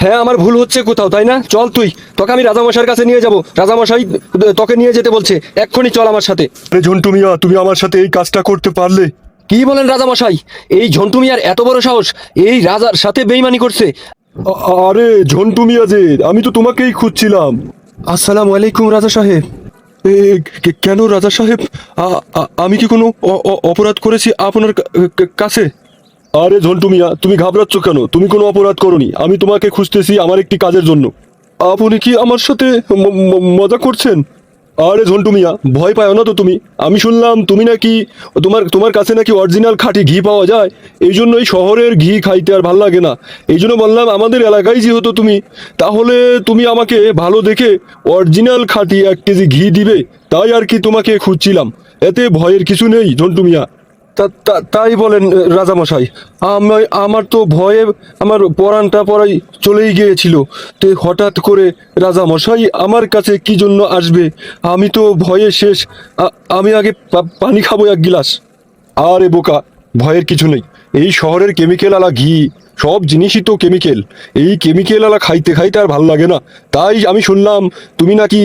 হ্যাঁ, আমার ভুল হচ্ছে কোথাও, তাই না? চল তুই, তোকে আমি রাজামশাইয়ের কাছে নিয়ে যাব। রাজামশাই তোকে নিয়ে যেতে বলছে, এক্ষুনি চল আমার সাথে। আরে ঝন্টু মিয়া, তুমি আমার সাথে এই কাজটা করতে পারলে? কি বলেন রাজামশাই? এই ঝন্টু মিয়ার এত বড় সাহস, এই রাজার সাথে বেইমানি করছে? আরে ঝন্টু মিয়া যে, আমি তো তোমাকেই খুঁজছিলাম। আসসালামু আলাইকুম রাজা সাহেব। কেন রাজা সাহেব? আমি কি কোনো অপরাধ করেছি আপনার কাছে? আরে ঝন্টু মিয়া, তুমি ঘাবড়াচ্ছ কেন? তুমি কোনো অপরাধ করনি। আমি তোমাকে খুঁজতেছি আমার একটি কাজের জন্য। আপনি কি আমার সাথে মজা করছেন? আরে ঝন্টু মিয়া, ভয় পাও না তো তুমি? আমি শুনলাম তুমি নাকি, তোমার কাছে নাকি অরিজিনাল খাঁটি ঘি পাওয়া যায়। এই জন্য এই শহরের ঘি খাইতে আর ভাল লাগে না। এই জন্য বললাম আমাদের এলাকায় যেহেতু তুমি, তাহলে তুমি আমাকে ভালো দেখে অরিজিনাল খাঁটি 1 কেজি ঘি দিবে। তাই আর কি তোমাকে খুঁজছিলাম। এতে ভয়ের কিছু নেই ঝন্টু মিয়া। তাই বলেন রাজামশাই? আমার তো ভয়ে আমার পরাণটা পরাই চলেই গিয়েছিল। তো হঠাৎ করে রাজামশাই আমার কাছে কি জন্য আসবে? আমি তো ভয়ে শেষ। আমি আগে পানি খাবো 1 গিলাস। আরে বোকা, ভয়ের কিছু নেই। এই শহরের কেমিক্যাল আলা ঘি, সব জিনিসই তো কেমিক্যাল। এই কেমিক্যাল আলা খাইতে খাইতে আর ভাল লাগে না। তাই আমি শুনলাম তুমি নাকি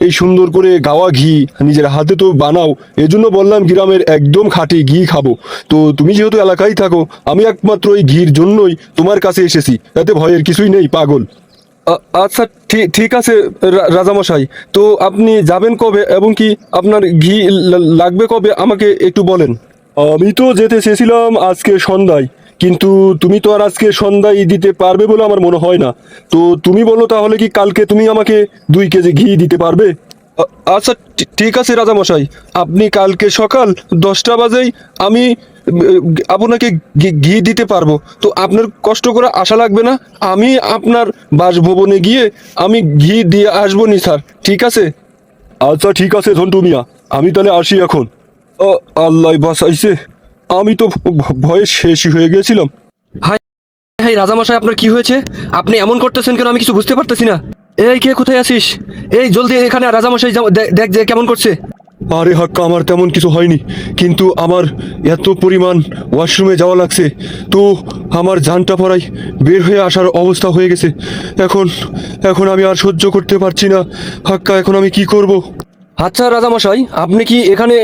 এই সুন্দর করে গাওয়া ঘি নিজের হাতে তো বানাও। এজন্য বললাম গ্রামের একদম খাঁটি ঘি খাবো। তো তুমি যেহেতু এলাকায় থাকো, আমি একমাত্র এই ঘির জন্যই তোমার কাছে এসেছি। এতে ভয়ের কিছুই নেই পাগল। আচ্ছা, ঠিক আছে রাজামশাই। তো আপনি যাবেন কবে এবং কি আপনার ঘি লাগবে কবে, আমাকে একটু বলেন। আমি তো যেতে চেয়েছিলাম আজকে সন্ধ্যায়, কিন্তু তুমি তো আর আজকে সন্ধ্যায় দিতে পারবে বলে আমার মনে হয় না। তো তুমি বলো তাহলে কি কালকে তুমি আমাকে 2 কেজি ঘি দিতে পারবে? আচ্ছা, ঠিক আছে রাজামশাই। আপনি কালকে সকাল 10টা বাজেই আমি আপনাকে ঘি দিতে পারবো। তো আপনার কষ্ট করে আসা লাগবে না। আমি আপনার বাসভবনে গিয়ে আমি ঘি দিয়ে আসবো নি স্যার, ঠিক আছে? আচ্ছা ঠিক আছে ঝন্টু মিয়া, আমি তাহলে আসি এখন। আল্লাহ বাঁচাইছে, আমি তো ভয়ে শেষই হয়ে গেছিলাম। হাই হাই রাজামশাই, আপনার কি হয়েছে? আপনি এমন করতেছেন কেন? আমি কিছু বুঝতে পারতেছি না। এই কে, কোথায় আছিস? এই জলদি এখানে আয়, রাজামশাই দেখ যে কেমন করছে। আরে হাক্কা, আমার তেমন কিছু হয়নি, কিন্তু আমার এত পরিমাণ ওয়াশরুমে যাওয়া লাগছে। তো আমার জানটা পড়াই বের হয়ে আসার অবস্থা হয়ে গেছে। এখন এখন আমি আর সহ্য করতে পারছি না হাক্কা, এখন আমি কি করব? আচ্ছা রাজামশাই, আপনি কি এখানে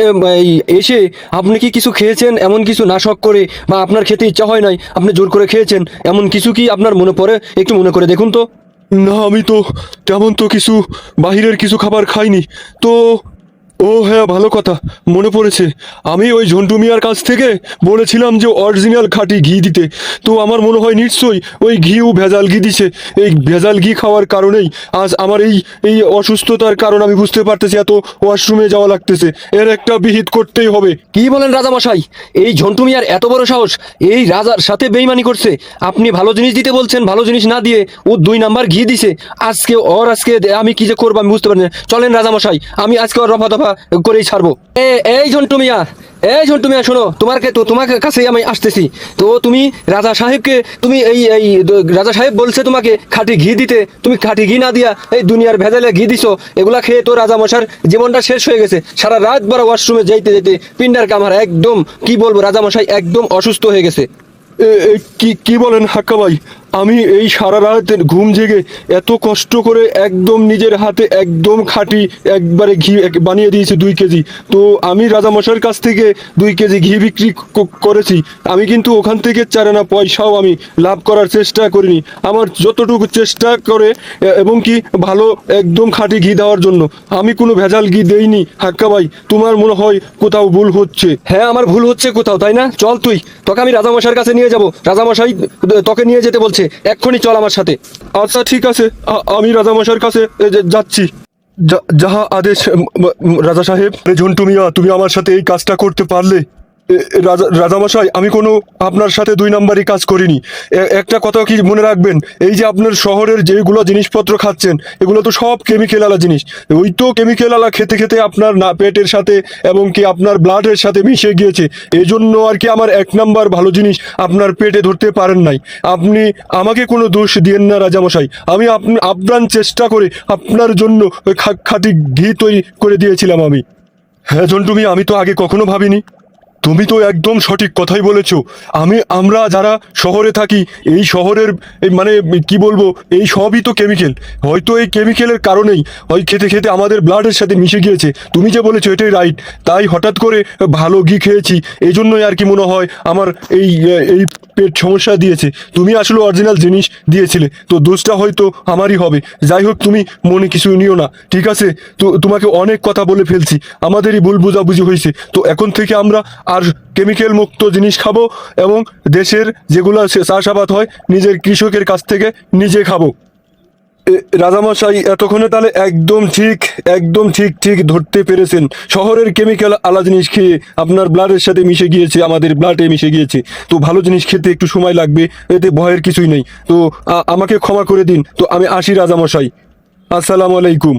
এসে আপনি কি কিছু খেয়েছেন এমন কিছু, না শখ করে, বা আপনার খেতে ইচ্ছা হয় নাই আপনি জোর করে খেয়েছেন এমন কিছু কি আপনার মনে পড়ে? একটু মনে করে দেখুন তো। না, আমি তো তেমন তো কিছু বাহিরের কিছু খাবার খাইনি তো। ও হ্যাঁ, ভালো কথা মনে পড়েছে। আমি ওই ঝন্টু মিয়ার কাছ থেকে বলেছিলাম যে অরিজিনাল খাঁটি ঘি দিতে। তো আমার মনে হয় নিশ্চয়ই ওই ঘিও ভেজাল ঘি দিছে। এই ভেজাল ঘি খাওয়ার কারণেই আজ আমার এই এই অসুস্থতার কারণ আমি বুঝতে পারতেছি। এত ওয়াশরুমে যাওয়া লাগতেছে, এর একটা বিহিত করতেই হবে। কি বলেন রাজামশাই? এই ঝন্টু মিয়ার এত বড় সাহস, এই রাজার সাথে বেইমানি করছে। আপনি ভালো জিনিস দিতে বলছেন, ভালো জিনিস না দিয়ে ও 2 নাম্বার ঘি দিছে। আজকে আমি কি যে করবো আমি বুঝতে পারি না। চলেন রাজামশাই, আমি আজকে ওর রফা দফা করেই ছাড়বো। এই ঝন্টু মিয়া, এই ঝন্টু মিয়া শোনো, তোমার কাছেই আমি আসতেছি। তো তুমি রাজা সাহেবকে, তুমি এই রাজা সাহেব বলছে তোমাকে খাঁটি ঘি দিতে, তুমি খাঁটি ঘি না দিয়া এই দুনিয়ার ভেজালে ঘি দিছো। এগুলা খেয়ে তো রাজা মশার জীবনটা শেষ হয়ে গেছে। সারা রাত বড় ওয়াশরুমে যাইতে যেতে পিন্ডার কামার একদম, কি বলবো, রাজা মশাই একদম অসুস্থ হয়ে গেছে। কি কি বলেন হাক্কা ভাই? আমি এই সারা রাত ঘুম জেগে এত কষ্ট করে একদম নিজের হাতে একদম খাঁটি একবারে ঘি বানিয়ে দিয়েছি 2 কেজি। তো আমি রাজামশাইয়ের কাছ থেকে 2 কেজি ঘি বিক্রি করেছি। আমি কিন্তু ওখান থেকে 4 আনা পয়সাও আমি লাভ করার চেষ্টা করিনি। আমার যতটুকু চেষ্টা করে এবং কি ভালো একদম খাঁটি ঘি দেওয়ার জন্য, আমি কোনো ভেজাল ঘি দেইনি হাক্কা ভাই। তোমার মনে হয় কোথাও ভুল হচ্ছে। হ্যাঁ, আমার ভুল হচ্ছে কোথাও, তাই না? চল তুই, তোকে আমি রাজামশাইয়ের কাছে নিয়ে যাব। রাজামশাই তোকে নিয়ে যেতে বলছে, এক্ষুনি চল আমার সাথে। আচ্ছা ঠিক আছে, আমি রাজামশাইয়ের কাছে যাচ্ছি। যাহা আদেশ রাজা সাহেব। ঝন্টু মিয়া, তুমি আমার সাথে এই কাজটা করতে পারলে? রাজামশাই, আমি কোনো আপনার সাথে 2 নাম্বারই কাজ করিনি। একটা কথা কি মনে রাখবেন, এই যে আপনার শহরের যেগুলো জিনিসপত্র খাচ্ছেন, এগুলো তো সব কেমিক্যাল আলা জিনিস। ওই তো কেমিক্যাল আলা খেতে খেতে আপনার না পেটের সাথে এবং কি আপনার ব্লাডের সাথে মিশে গিয়েছে। এই জন্য আর কি আমার 1 নাম্বার ভালো জিনিস আপনার পেটে ধরতে পারেন নাই। আপনি আমাকে কোনো দোষ দিয়েন না রাজামশাই। আমি আপ্রাণ চেষ্টা করে আপনার জন্য খাঁটি ঘি তৈরি করে দিয়েছিলাম আমি। হ্যাঁ ঝন্টু মিয়া, আমি তো আগে কখনো ভাবিনি। তুমি তো একদম সঠিক কথাই বলেছো। আমরা যারা শহরে থাকি, এই শহরের মানে কি বলবো, এই সবই তো কেমিক্যাল। হয়তো এই কেমিক্যালের কারণেই হয় খেতে খেতে আমাদের ব্লাডের সাথে মিশে গিয়েছে। তুমি যে বলেছো এটাই রাইট। তাই হঠাৎ করে ভালো ঘি খেয়েছি, এই জন্যই আর কি মনে হয় আমার এই পেট সমস্যা দিয়েছে। তুমি আসলে অরিজিনাল জিনিস দিয়েছিলে, তো দোষটা হয়তো আমারই হবে। যাই হোক, তুমি মনে কিছু নিও না, ঠিক আছে? তো তোমাকে অনেক কথা বলে ফেলছি, আমাদেরই ভুল বোঝাবুঝি হয়েছে। তো এখন থেকে আমরা আর কেমিক্যাল মুক্ত জিনিস খাবো, এবং দেশের যেগুলো চাষাবাদ হয় নিজের কৃষকের কাছ থেকে নিজে খাবো। রাজামশাই এতক্ষণে তাহলে একদম ঠিক ঠিক ধরতে পেরেছেন। শহরের কেমিক্যাল আলা জিনিস খেয়ে আপনার ব্লাডের সাথে মিশে গিয়েছে, আমাদের ব্লাডে মিশে গিয়েছে। তো ভালো জিনিস খেতে একটু সময় লাগবে, এতে ভয়ের কিছুই নেই। তো আমাকে ক্ষমা করে দিন। তো আমি আসি রাজামশাই, আসসালামু আলাইকুম।